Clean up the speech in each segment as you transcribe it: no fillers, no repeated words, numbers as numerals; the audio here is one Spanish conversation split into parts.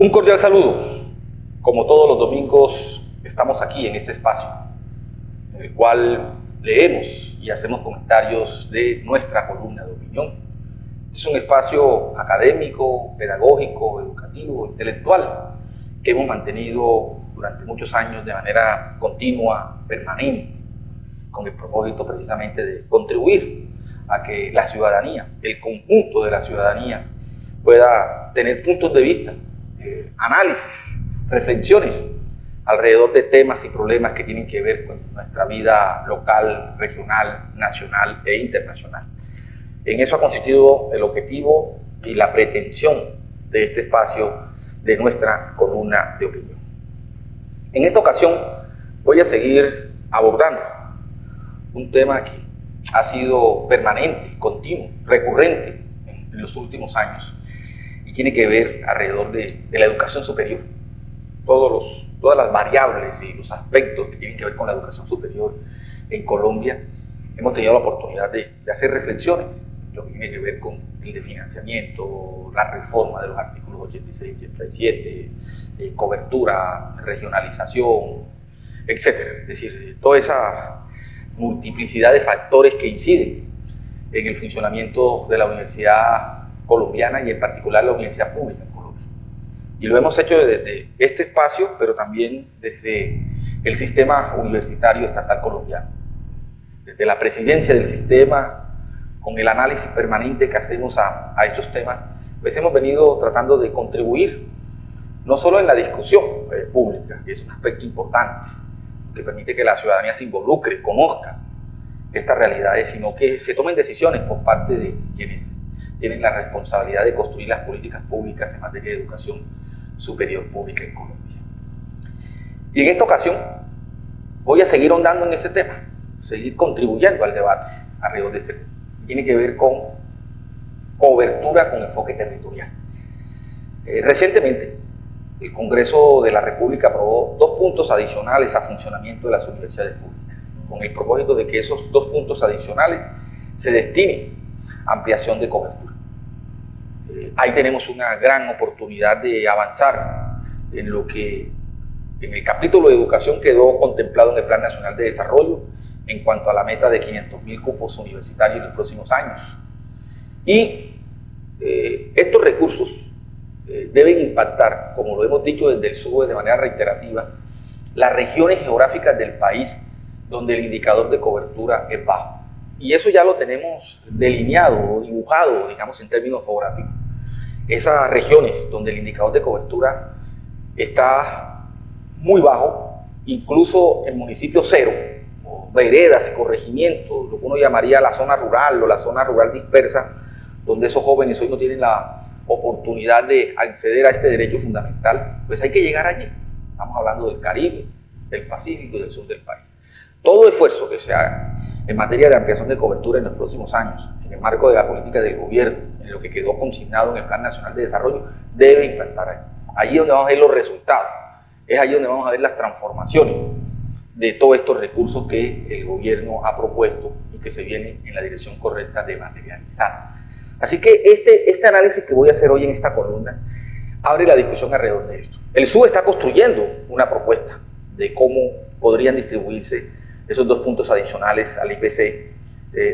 Un cordial saludo. Como todos los domingos, estamos aquí en este espacio, en el cual leemos y hacemos comentarios de nuestra columna de opinión. Es un espacio académico, pedagógico, educativo, intelectual, que hemos mantenido durante muchos años de manera continua, permanente, con el propósito precisamente de contribuir a que la ciudadanía, el conjunto de la ciudadanía, pueda tener puntos de vista, análisis, reflexiones alrededor de temas y problemas que tienen que ver con nuestra vida local, regional, nacional e internacional. En eso ha consistido el objetivo y la pretensión de este espacio de nuestra columna de opinión. En esta ocasión voy a seguir abordando un tema que ha sido permanente, continuo, recurrente en los últimos años y tiene que ver alrededor de la educación superior. Todas las variables y los aspectos que tienen que ver con la educación superior en Colombia, hemos tenido la oportunidad de hacer reflexiones, lo que tiene que ver con el de financiamiento, la reforma de los artículos 86 y 87, cobertura, regionalización, etc. Es decir, toda esa multiplicidad de factores que inciden en el funcionamiento de la universidad colombiana y en particular la universidad pública en Colombia. Y lo hemos hecho desde este espacio, pero también desde el sistema universitario estatal colombiano. Desde la presidencia del sistema, con el análisis permanente que hacemos a estos temas, pues hemos venido tratando de contribuir no solo en la discusión pública, que es un aspecto importante, que permite que la ciudadanía se involucre, conozca estas realidades, sino que se tomen decisiones por parte de quienes tienen la responsabilidad de construir las políticas públicas en materia de educación superior pública en Colombia. Y en esta ocasión voy a seguir ahondando en ese tema, seguir contribuyendo al debate alrededor de este tema. Tiene que ver con cobertura con enfoque territorial. Recientemente, el Congreso de la República aprobó 2 puntos adicionales a funcionamiento de las universidades públicas, con el propósito de que esos 2 puntos adicionales se destinen a ampliación de cobertura. Ahí tenemos una gran oportunidad de avanzar en lo que en el capítulo de educación quedó contemplado en el Plan Nacional de Desarrollo en cuanto a la meta de 500.000 cupos universitarios en los próximos años. Y estos recursos deben impactar, como lo hemos dicho desde el SUBE de manera reiterativa, las regiones geográficas del país donde el indicador de cobertura es bajo. Y eso ya lo tenemos delineado o dibujado, digamos, en términos geográficos. Esas regiones donde el indicador de cobertura está muy bajo, incluso en municipios cero, o veredas, corregimientos, lo que uno llamaría la zona rural o la zona rural dispersa, donde esos jóvenes hoy no tienen la oportunidad de acceder a este derecho fundamental, pues hay que llegar allí. Estamos hablando del Caribe, del Pacífico y del sur del país. Todo esfuerzo que se haga en materia de ampliación de cobertura en los próximos años, en el marco de la política del gobierno, en lo que quedó consignado en el Plan Nacional de Desarrollo, debe impactar ahí. Allí es donde vamos a ver los resultados, es allí donde vamos a ver las transformaciones de todos estos recursos que el gobierno ha propuesto y que se vienen en la dirección correcta de materializar. Así que este análisis que voy a hacer hoy en esta columna abre la discusión alrededor de esto. El SUBE está construyendo una propuesta de cómo podrían distribuirse esos 2 puntos adicionales al IPC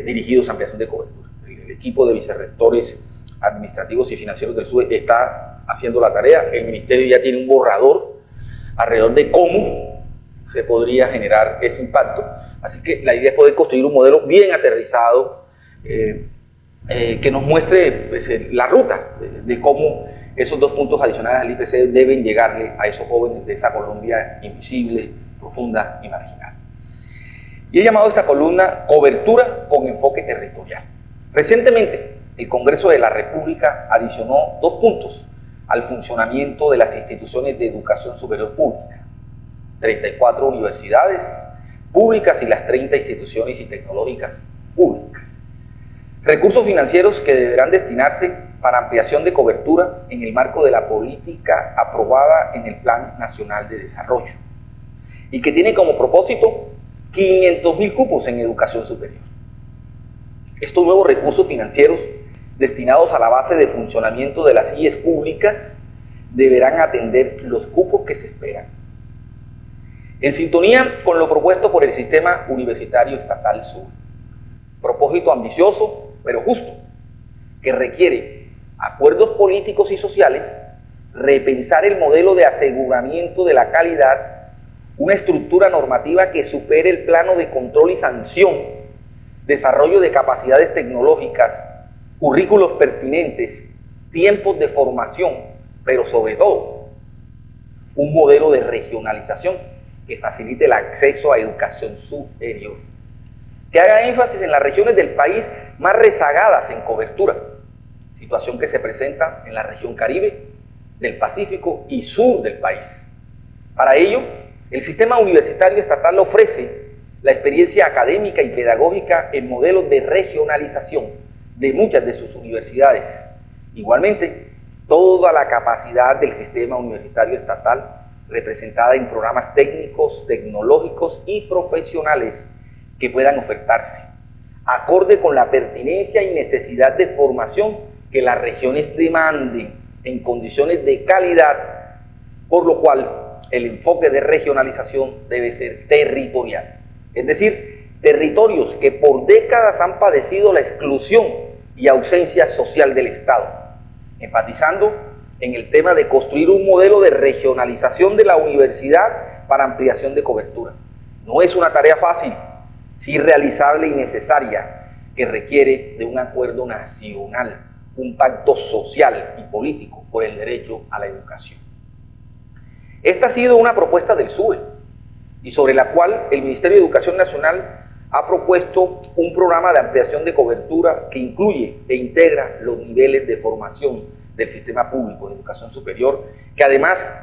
dirigidos a ampliación de cobertura. El equipo de vicerrectores administrativos y financieros del SUBE está haciendo la tarea. El ministerio ya tiene un borrador alrededor de cómo se podría generar ese impacto. Así que la idea es poder construir un modelo bien aterrizado que nos muestre pues, la ruta de cómo esos 2 puntos adicionales al IPC deben llegarle a esos jóvenes de esa Colombia invisible, profunda y marginal. Y he llamado a esta columna Cobertura con enfoque territorial. Recientemente, el Congreso de la República adicionó 2 puntos al funcionamiento de las instituciones de educación superior pública. 34 universidades públicas y las 30 instituciones y tecnológicas públicas. Recursos financieros que deberán destinarse para ampliación de cobertura en el marco de la política aprobada en el Plan Nacional de Desarrollo y que tiene como propósito 500.000 cupos en educación superior. Estos nuevos recursos financieros destinados a la base de funcionamiento de las IES públicas deberán atender los cupos que se esperan. En sintonía con lo propuesto por el Sistema Universitario Estatal Sur. Propósito ambicioso, pero justo, que requiere acuerdos políticos y sociales, repensar el modelo de aseguramiento de la calidad, una estructura normativa que supere el plano de control y sanción, desarrollo de capacidades tecnológicas, currículos pertinentes, tiempos de formación, pero sobre todo, un modelo de regionalización que facilite el acceso a educación superior, que haga énfasis en las regiones del país más rezagadas en cobertura, situación que se presenta en la región Caribe, del Pacífico y sur del país. Para ello, el sistema universitario estatal ofrece la experiencia académica y pedagógica en modelos de regionalización de muchas de sus universidades. Igualmente, toda la capacidad del sistema universitario estatal representada en programas técnicos, tecnológicos y profesionales que puedan ofertarse, acorde con la pertinencia y necesidad de formación que las regiones demanden en condiciones de calidad, por lo cual el enfoque de regionalización debe ser territorial, es decir, territorios que por décadas han padecido la exclusión y ausencia social del Estado, enfatizando en el tema de construir un modelo de regionalización de la universidad para ampliación de cobertura. No es una tarea fácil, sí realizable y necesaria, que requiere de un acuerdo nacional, un pacto social y político por el derecho a la educación. Esta ha sido una propuesta del SUBE y sobre la cual el Ministerio de Educación Nacional ha propuesto un programa de ampliación de cobertura que incluye e integra los niveles de formación del sistema público de educación superior, que además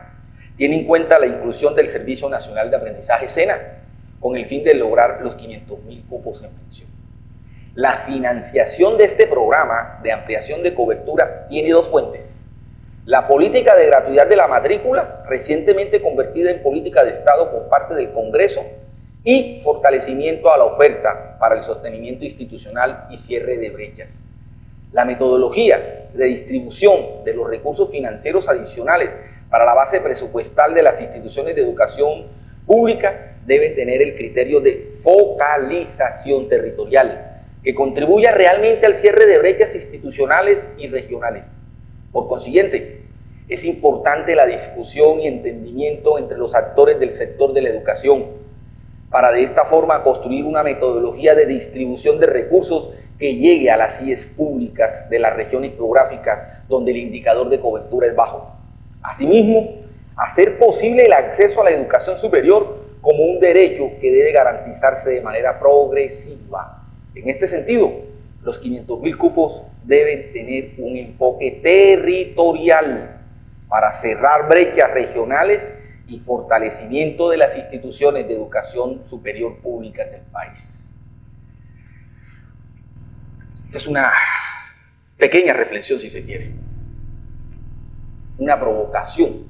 tiene en cuenta la inclusión del Servicio Nacional de Aprendizaje SENA, con el fin de lograr los 500.000 cupos en mención. La financiación de este programa de ampliación de cobertura tiene dos fuentes. La política de gratuidad de la matrícula, recientemente convertida en política de Estado por parte del Congreso, y fortalecimiento a la oferta para el sostenimiento institucional y cierre de brechas. La metodología de distribución de los recursos financieros adicionales para la base presupuestal de las instituciones de educación pública debe tener el criterio de focalización territorial, que contribuya realmente al cierre de brechas institucionales y regionales. Por consiguiente, es importante la discusión y entendimiento entre los actores del sector de la educación, para de esta forma construir una metodología de distribución de recursos que llegue a las IES públicas de las regiones geográficas donde el indicador de cobertura es bajo. Asimismo, hacer posible el acceso a la educación superior como un derecho que debe garantizarse de manera progresiva. En este sentido, los 500.000 cupos deben tener un enfoque territorial para cerrar brechas regionales y fortalecimiento de las instituciones de educación superior públicas del país. Esta es una pequeña reflexión, si se quiere, una provocación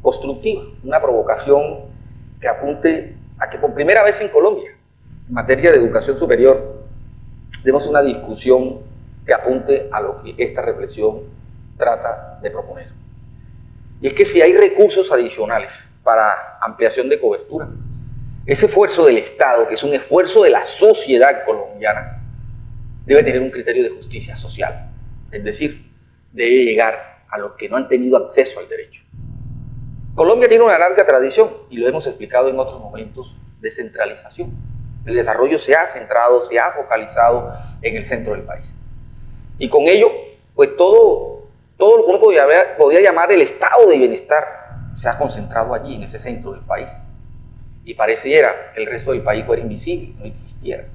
constructiva, una provocación que apunte a que por primera vez en Colombia, en materia de educación superior, demos una discusión que apunte a lo que esta reflexión trata de proponer. Y es que si hay recursos adicionales para ampliación de cobertura, ese esfuerzo del Estado, que es un esfuerzo de la sociedad colombiana, debe tener un criterio de justicia social, es decir, debe llegar a los que no han tenido acceso al derecho. Colombia tiene una larga tradición, y lo hemos explicado en otros momentos, de centralización. El desarrollo se ha centrado, se ha focalizado en el centro del país. Y con ello, pues todo lo que uno podía llamar el estado de bienestar se ha concentrado allí, en ese centro del país. Y pareciera que el resto del país fuera invisible, no existiera.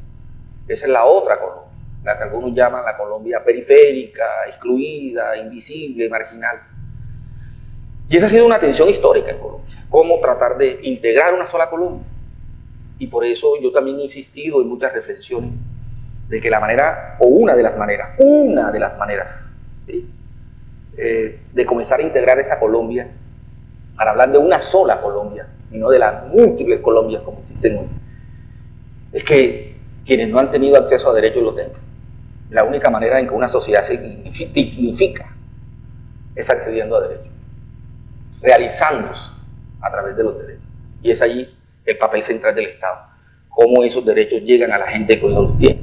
Esa es la otra Colombia, la que algunos llaman la Colombia periférica, excluida, invisible, marginal. Y esa ha sido una tensión histórica en Colombia, cómo tratar de integrar una sola Colombia. Y por eso yo también he insistido en muchas reflexiones de que la manera, o una de las maneras, ¿sí?, de comenzar a integrar esa Colombia, para hablar de una sola Colombia, y no de las múltiples Colombias como existen hoy, es que quienes no han tenido acceso a derechos lo tengan. La única manera en que una sociedad se dignifica es accediendo a derechos. realizándose a través de los derechos. Y es allí el papel central del Estado, cómo esos derechos llegan a la gente que hoy no los tiene.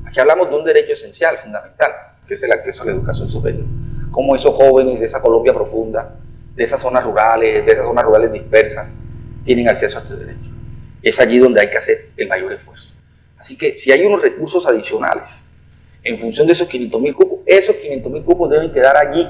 Aquí hablamos de un derecho esencial, fundamental, que es el acceso a la educación superior. Cómo esos jóvenes de esa Colombia profunda, de esas zonas rurales dispersas, tienen acceso a este derecho. Es allí donde hay que hacer el mayor esfuerzo. Así que si hay unos recursos adicionales en función de esos 500.000 cupos, esos 500.000 cupos deben quedar allí,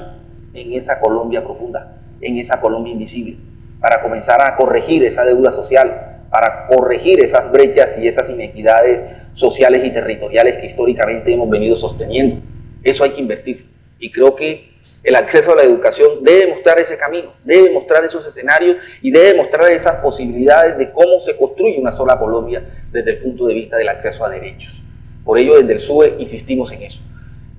en esa Colombia profunda, en esa Colombia invisible, para comenzar a corregir esa deuda social, para corregir esas brechas y esas inequidades sociales y territoriales que históricamente hemos venido sosteniendo. Eso hay que invertir. Y creo que el acceso a la educación debe mostrar ese camino, debe mostrar esos escenarios y debe mostrar esas posibilidades de cómo se construye una sola Colombia desde el punto de vista del acceso a derechos. Por ello, desde el SUE insistimos en eso.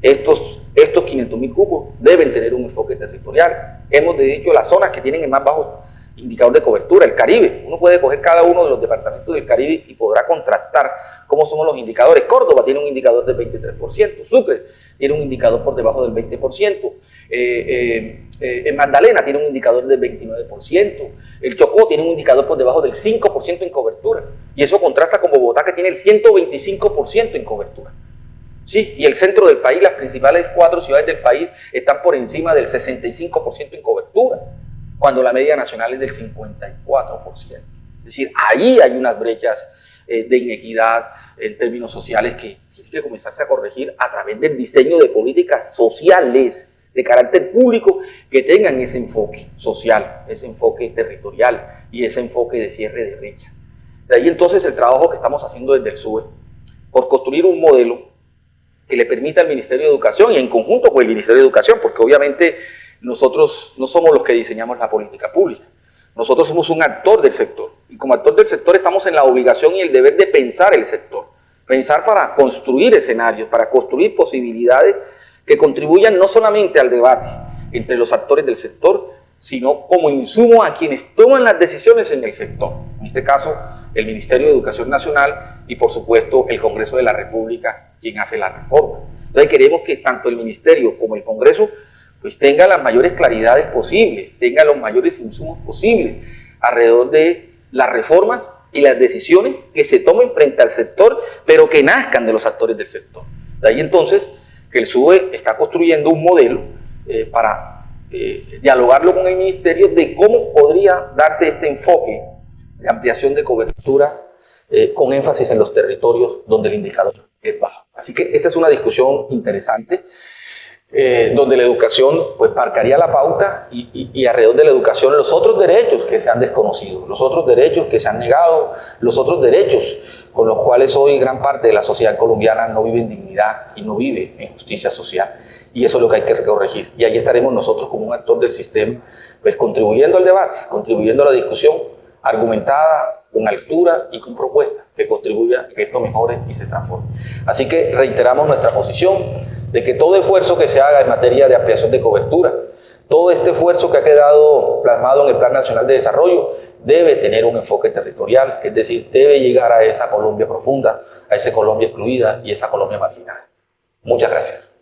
Estos 500.000 cupos deben tener un enfoque territorial. Hemos dicho las zonas que tienen el más bajo indicador de cobertura, el Caribe. Uno puede coger cada uno de los departamentos del Caribe y podrá contrastar cómo son los indicadores. Córdoba tiene un indicador del 23%, Sucre tiene un indicador por debajo del 20%, en Magdalena tiene un indicador del 29%, el Chocó tiene un indicador por debajo del 5% en cobertura, y eso contrasta con Bogotá, que tiene el 125% en cobertura. Sí, y el centro del país, las principales 4 ciudades del país están por encima del 65% en cobertura, cuando la media nacional es del 54%. Es decir, ahí hay unas brechas de inequidad en términos sociales que tienen que comenzarse a corregir a través del diseño de políticas sociales de carácter público que tengan ese enfoque social, ese enfoque territorial y ese enfoque de cierre de brechas. De ahí entonces el trabajo que estamos haciendo desde el SUE por construir un modelo que le permita al Ministerio de Educación y en conjunto con el Ministerio de Educación, porque obviamente nosotros no somos los que diseñamos la política pública, nosotros somos un actor del sector y como actor del sector estamos en la obligación y el deber de pensar el sector, pensar para construir escenarios, para construir posibilidades que contribuyan no solamente al debate entre los actores del sector, sino como insumo a quienes toman las decisiones en el sector, en este caso el Ministerio de Educación Nacional y por supuesto el Congreso de la República, quien hace la reforma. Entonces queremos que tanto el Ministerio como el Congreso pues tengan las mayores claridades posibles, tengan los mayores insumos posibles alrededor de las reformas y las decisiones que se tomen frente al sector, pero que nazcan de los actores del sector. De ahí entonces que el SUE está construyendo un modelo para dialogarlo con el Ministerio de cómo podría darse este enfoque de ampliación de cobertura con énfasis en los territorios donde el indicador es bajo. Así que esta es una discusión interesante donde la educación pues marcaría la pauta y alrededor de la educación los otros derechos que se han desconocido, los otros derechos que se han negado, los otros derechos con los cuales hoy gran parte de la sociedad colombiana no vive en dignidad y no vive en justicia social. Y eso es lo que hay que corregir. Y ahí estaremos nosotros como un actor del sistema, pues contribuyendo al debate, contribuyendo a la discusión argumentada, con altura y con propuestas que contribuya a que esto mejore y se transforme. Así que reiteramos nuestra posición de que todo esfuerzo que se haga en materia de ampliación de cobertura, todo este esfuerzo que ha quedado plasmado en el Plan Nacional de Desarrollo debe tener un enfoque territorial, es decir, debe llegar a esa Colombia profunda, a esa Colombia excluida y esa Colombia marginal. Muchas gracias.